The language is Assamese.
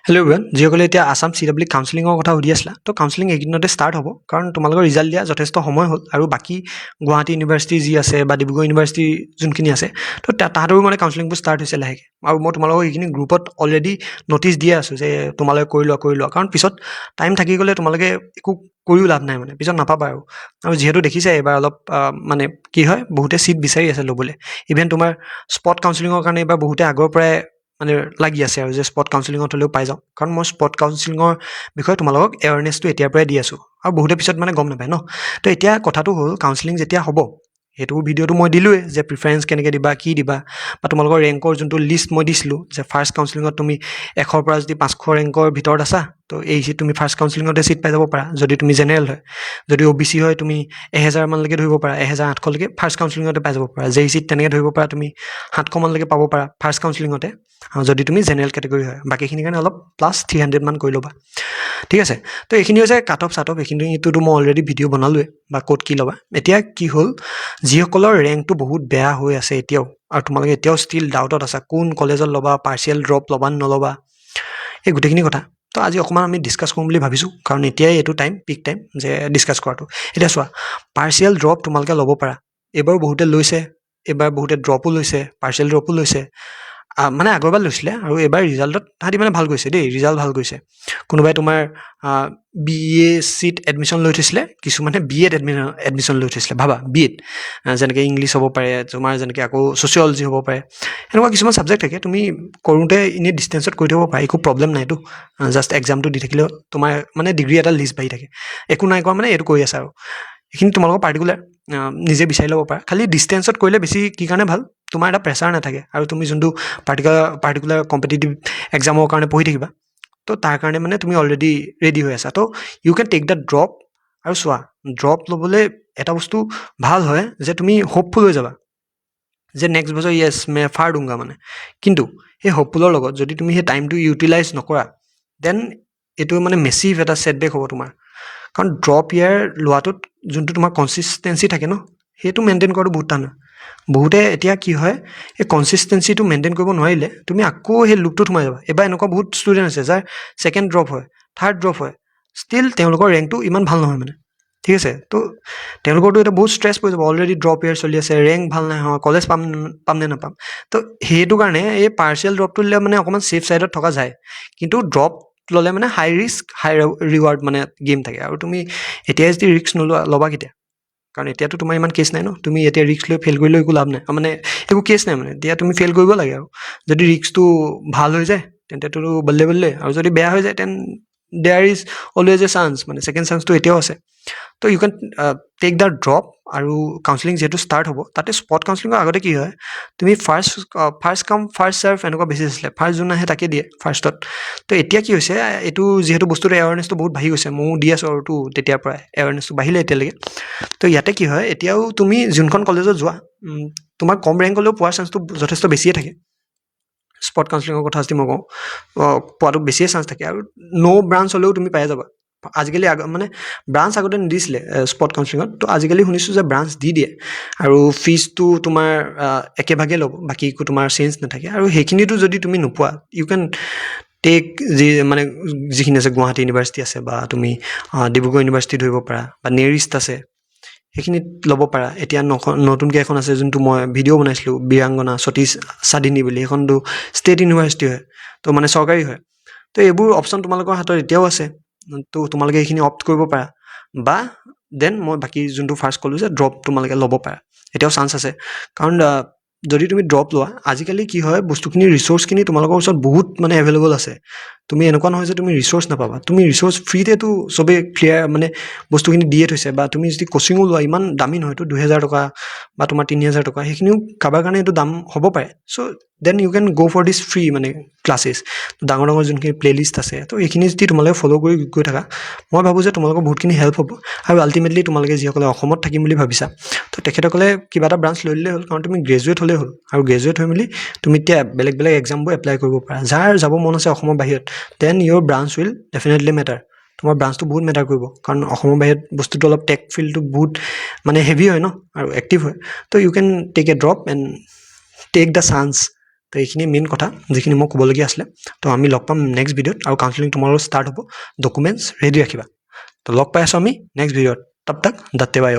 হেল্ল' এভৰিৱান, যিসকলে এতিয়া আছাম CW কাউন্সেলিঙৰ কথা সুধি আছিলা, তো কাউন্সেলিং এইকেইদিনতে ষ্টাৰ্ট হ'ব, কাৰণ তোমালোকৰ ৰিজাল্ট দিয়া যথেষ্ট সময় হ'ল আৰু বাকী গুৱাহাটী ইউনিভাৰ্চিটি যি আছে বা ডিব্ৰুগড় ইউনিভাৰ্চিটি যোনখিনি আছে, তো তাহাঁতৰো মানে কাউন্সেলিংবোৰ ষ্টাৰ্ট হৈছে লাহেকৈ। আৰু মই তোমালোকক এইখিনি গ্ৰুপত অলৰেডি ন'টিচ দিয়ে আছোঁ যে তোমালোকে কৰি লোৱা, কাৰণ পিছত টাইম থাকি গ'লে তোমালোকে একো কৰিও লাভ নাই, মানে পিছত নাপাবা আৰু যিহেতু দেখিছে এইবাৰ অলপ মানে কি হয়, বহুতে ছিট বিচাৰি আছে ল'বলৈ। ইভেন তোমাৰ স্পট কাউন্সেলিঙৰ কাৰণে এইবাৰ বহুতে আগৰ পৰাই মানে লাগি আছে আৰু যে স্পট কাউন্সেলিঙত হ'লেও পাই যাওঁ, কাৰণ মই স্পট কাউন্সেলিঙৰ বিষয়ে তোমালোকক এৱাৰনেছটো এতিয়াৰ পৰাই দি আছোঁ, আৰু বহুতে পিছত মানে গম নাপায় ন। তো এতিয়া কথাটো হ'ল, কাউন্সেলিং যেতিয়া হ'ব, সেইটো ভিডিঅ'টো মই দিলোঁৱে যে প্ৰিফাৰেঞ্চ কেনেকৈ দিবা, কি দিবা, বা তোমালোকৰ ৰেংকৰ যোনটো লিষ্ট মই দিছিলোঁ যে ফাৰ্ষ্ট কাউন্সেলিঙত তুমি 100ৰ পৰা যদি 500 ৰেংকৰ ভিতৰত আছা, তো এই চিট তুমি ফাৰ্ষ্ট কাউন্সেলিঙতে চিট পাই যাব পাৰা। যদি তুমি জেনেৰেল হয়, যদি OBC হয়, তুমি 1000 মানলৈকে ধৰিব পাৰা, 1800লৈকে ফাৰ্ষ্ট কাউন্সেলিঙতে পাই যাব পাৰা। যেই চিট তেনেকৈ ধৰিব পাৰা, তুমি 700 মানলৈকে পাব পাৰা ফাৰ্ষ্ট কাউন্সেলিঙতে, যদি তুমি জেনেৰেল কেটেগৰী হয়। বাকীখিনিৰ কাৰণে অলপ প্লাছ 300 মান কৰি ল'বা, ঠিক আছে। তো এইখিনি হৈছে কাট অফ এইখিনিতো মই অলৰেডি ভিডিঅ' বনালোৱে, বা ক'ত কি ল'বা। এতিয়া কি হ'ল, যিসকলৰ ৰেংকটো বহুত বেয়া হৈ আছে এতিয়াও, আৰু তোমালোকে এতিয়াও ষ্টিল ডাউটত আছা কোন কলেজত ল'বা, পাৰ্চিয়েল ড্ৰপ ল'বা নল'বা, এই গোটেইখিনি কথা তো আজি অকণমান আমি ডিছকাছ কৰিম বুলি ভাবিছোঁ, কাৰণ এতিয়াই এইটো টাইম, পিক টাইম যে ডিছকাছ কৰাটো। এতিয়া চোৱা, পাৰ্চিয়েল ড্ৰপ তোমালোকে ল'ব পাৰা। এইবাৰো বহুতে লৈছে, এইবাৰ বহুতে ড্ৰপো লৈছে, পাৰ্চিয়েল ড্ৰপো লৈছে, মানে আগৰবাৰ লৈছিলে, আৰু এইবাৰ ৰিজাল্টত তাহাঁতি মানে ভাল গৈছে দেই, ৰিজাল্ট ভাল গৈছে। কোনোবাই তোমাৰ BA চিট এডমিশ্যন লৈ থৈছিলে, কিছুমানে BEd এডমিশ্যন লৈ থৈছিলে। ভাবা, BEd যেনেকৈ ইংলিছ হ'ব পাৰে, তোমাৰ যেনেকৈ আকৌ ছ'চিয়লজি হ'ব পাৰে, এনেকুৱা কিছুমান ছাবজেক্ট থাকে। তুমি কৰোঁতে এনেই ডিষ্টেঞ্চত কৰি থ'ব পাৰা, একো প্ৰব্লেম নাইতো। জাষ্ট এক্সামটো দি থাকিলেও তোমাৰ মানে ডিগ্ৰী এটা লিষ্ট বাঢ়ি থাকে। একো নাই কৰা মানে এইটো কৰি আছা, আৰু এইখিনি তোমালোকৰ পাৰ্টিকুলাৰ নিজে বিচাৰি ল'ব পাৰা। খালি ডিষ্টেঞ্চত কৰিলে বেছি কি কাৰণে ভাল, তোমাৰ এটা প্ৰেছাৰ নাথাকে, আৰু তুমি যোনটো পাৰ্টিকুলাৰ কম্পিটিটিভ এক্সামৰ কাৰণে পঢ়ি থাকিবা, তো তাৰ কাৰণে মানে তুমি অলৰেডি ৰেডি হৈ আছা। তো you can take the drop. আৰু চোৱা, ড্ৰপ ল'বলৈ এটা বস্তু ভাল হয় যে তুমি হোপফুল হৈ যাবা যে নেক্সট বছৰ য়েছ মে ফাৰ দুংগা মানে। কিন্তু সেই হোপফুলৰ লগত যদি তুমি সেই টাইমটো ইউটিলাইজ নকৰা, দেন এইটো মানে মেচিভ এটা ছেটবেক হ'ব তোমাৰ। কাৰণ ড্ৰপ ইয়াৰ লোৱাটোত যোনটো তোমাৰ কনচিষ্টেঞ্চি থাকে ন, সেইটো মেইনটেইন কৰাটো বহুত টান হয়। বহুতে এতিয়া কি হয়, এই কনচিষ্টেঞ্চিটো মেইনটেইন কৰিব নোৱাৰিলে তুমি আকৌ সেই লুপটোত সোমাই যাবা। এবাৰ এনেকুৱা বহুত ষ্টুডেণ্ট আছে যাৰ ছেকেণ্ড ড্ৰপ হয়, থাৰ্ড ড্ৰপ হয়, ষ্টিল তেওঁলোকৰ ৰেংকটো ইমান ভাল নহয় মানে, ঠিক আছে। তো তেওঁলোকৰতো এটা বহুত ষ্ট্ৰেছ পৰি যাব, অলৰেডি ড্ৰপ ইয়াৰ চলি আছে, ৰেংক ভাল নাই হোৱা, কলেজ পাম নে নাপাম। তো সেইটো কাৰণে এই পাৰ্চিয়েল ড্ৰপটো ল'লে মানে অকণমান ছেফ ছাইডত থকা যায়। কিন্তু ড্ৰপ ল'লে মানে হাই ৰিস্ক হাই ৰিৱাৰ্ড মানে গেম থাকে, আৰু তুমি এতিয়া যদি ৰিস্ক ল'বা কেতিয়া, কাৰণ এতিয়াতো তোমাৰ ইমান কেছ নাই ন। তুমি এতিয়া ৰিস্ক লৈ ফেইল কৰিলেও একো লাভ নাই, মানে একো কেছ নাই মানে। এতিয়া তুমি ফেইল কৰিব লাগে, আৰু যদি ৰিস্কটো ভাল হৈ যায় তেন্তেতো বল্লে, আৰু যদি বেয়া হৈ যায় then there is always a chance, মানে ছেকেণ্ড চান্সটো এতিয়াও আছে। তো you can take the drop. আৰু কাউন্সেলিং যিহেতু ষ্টাৰ্ট হ'ব, তাতে স্পট কাউন্সেলিঙৰ আগতে কি হয়, তুমি ফাৰ্ষ্ট কাম ফাৰ্ষ্ট ছাৰ্ভ এনেকুৱা বেছি আছিলে, ফাৰ্ষ্ট যোন আহে তাকে দিয়ে ফাৰ্ষ্টত। তো এতিয়া কি হৈছে, এইটো যিহেতু বস্তুটো এৱাৰনেছটো বহুত বাঢ়ি গৈছে, ময়ো দি আছোঁ আৰু তেতিয়াৰ পৰাই এৱাৰনেছটো বাঢ়িলে এতিয়ালৈকে। তো ইয়াতে কি হয়, এতিয়াও তুমি যোনখন কলেজত যোৱা, তোমাৰ কম ৰেংক হ'লেও পোৱাৰ চান্সটো যথেষ্ট বেছিয়ে থাকে। স্পট কাউন্সেলিঙৰ কথা যদি মই কওঁ, পোৱাটো বেছিয়ে চান্স থাকে, আৰু ব্ৰাঞ্চ হ'লেও তুমি পাই যাবা। আজিকালি মানে ব্ৰাঞ্চ আগতে নিদিছিলে স্পট কাউন্সেলিঙত, তো আজিকালি শুনিছোঁ যে ব্ৰাঞ্চ দি দিয়ে, আৰু ফিজটো তোমাৰ একেভাগে ল'ব, বাকী একো তোমাৰ চেঞ্জ নাথাকে। আৰু সেইখিনিতো যদি তুমি নোপোৱা, ইউ কেন টেক মানে যিখিনি আছে, গুৱাহাটী ইউনিভাৰ্চিটি আছে, বা তুমি ডিব্ৰুগড় ইউনিভাৰ্চিটি ধৰিব পাৰা, বা নেৰিষ্ট আছে, সেইখিনিত ল'ব পাৰা। এতিয়া নতুনকৈ এখন আছে, যোনটো মই ভিডিঅ' বনাইছিলোঁ, বীৰাংগনা সতীশ সাধিনী বুলি, সেইখনতো ষ্টেট ইউনিভাৰ্চিটি হয়, তো মানে চৰকাৰী হয়। তো এইবোৰ অপশ্যন তোমালোকৰ হাতত এতিয়াও আছে, তো তোমালোকে এইখিনি অপ্ট কৰিব পাৰা। বা দেন মই বাকী যোনটো ফাৰ্ষ্ট ক'লোঁ যে ড্ৰপ তোমালোকে ল'ব পাৰা, এতিয়াও চান্স আছে। কাৰণ যদি তুমি ড্ৰপ লোৱা, আজিকালি কি হয়, বস্তুখিনি ৰিচোৰ্চখিনি তোমালোকৰ ওচৰত বহুত মানে এভেইলেবল আছে। তুমি এনেকুৱা নহয় যে তুমি ৰিচোৰ্চ নাপাবা, তুমি ৰিচোৰ্চ ফ্ৰীতেতো চবেই ক্লিয়াৰ মানে বস্তুখিনি দিয়ে থৈছে। বা তুমি যদি কোচিঙো লোৱা, ইমান দামী নহয়তো, 2000 টকা বা তোমাৰ 3000 টকা, সেইখিনিও কাৰোবাৰ কাৰণে এইটো দাম হ'ব পাৰে। চ' দেন ইউ কেন গ' ফৰ দিছ ফ্ৰী মানে ক্লাছেছ, ডাঙৰ যোনখিনি প্লে'লিষ্ট আছে, তো এইখিনি যদি তোমালোকে ফ'ল' কৰি গৈ থাকা, মই ভাবোঁ যে তোমালোকৰ বহুতখিনি হেল্প হ'ব। আৰু আল্টিমেটলি তোমালোকে যিসকলে অসমত থাকিম বুলি ভাবিছা, তো তেখেতসকলে কিবা এটা ব্ৰাঞ্চ লৈ ল'লেই হ'ল, কাৰণ তুমি গ্ৰেজুৱেট হ'লেই হ'ল। আৰু গ্ৰেজুৱেট হৈ মেলি তুমি এতিয়া বেলেগ এক্সামবোৰ এপ্লাই কৰিব পাৰা। যাৰ যাব মন আছে অসমৰ বাহিৰত, then your branch will definitely matter. তোমাৰ ব্ৰাঞ্চটো বহুত মেটাৰ কৰিব, কাৰণ অসমৰ বাহিৰত বস্তুটো অলপ টেক ফিল্ডটো বহুত মানে হেভি হয় ন, আৰু এক্টিভ হয়। তো you can take a drop and take the chance তো এইখিনি মেইন কথা যিখিনি মই ক'বলগীয়া আছিলে তো আমি লগ পাম নেক্সট ভিডিঅ'ত আৰু কাউন্সেলিং তোমালোকৰ ষ্টাৰ্ট হ'ব ডকুমেণ্টছ ৰেডি ৰাখিবা তো লগ পাই আছোঁ আমি নেক্সট ভিডিঅ'ত তব তক দত্তে বাই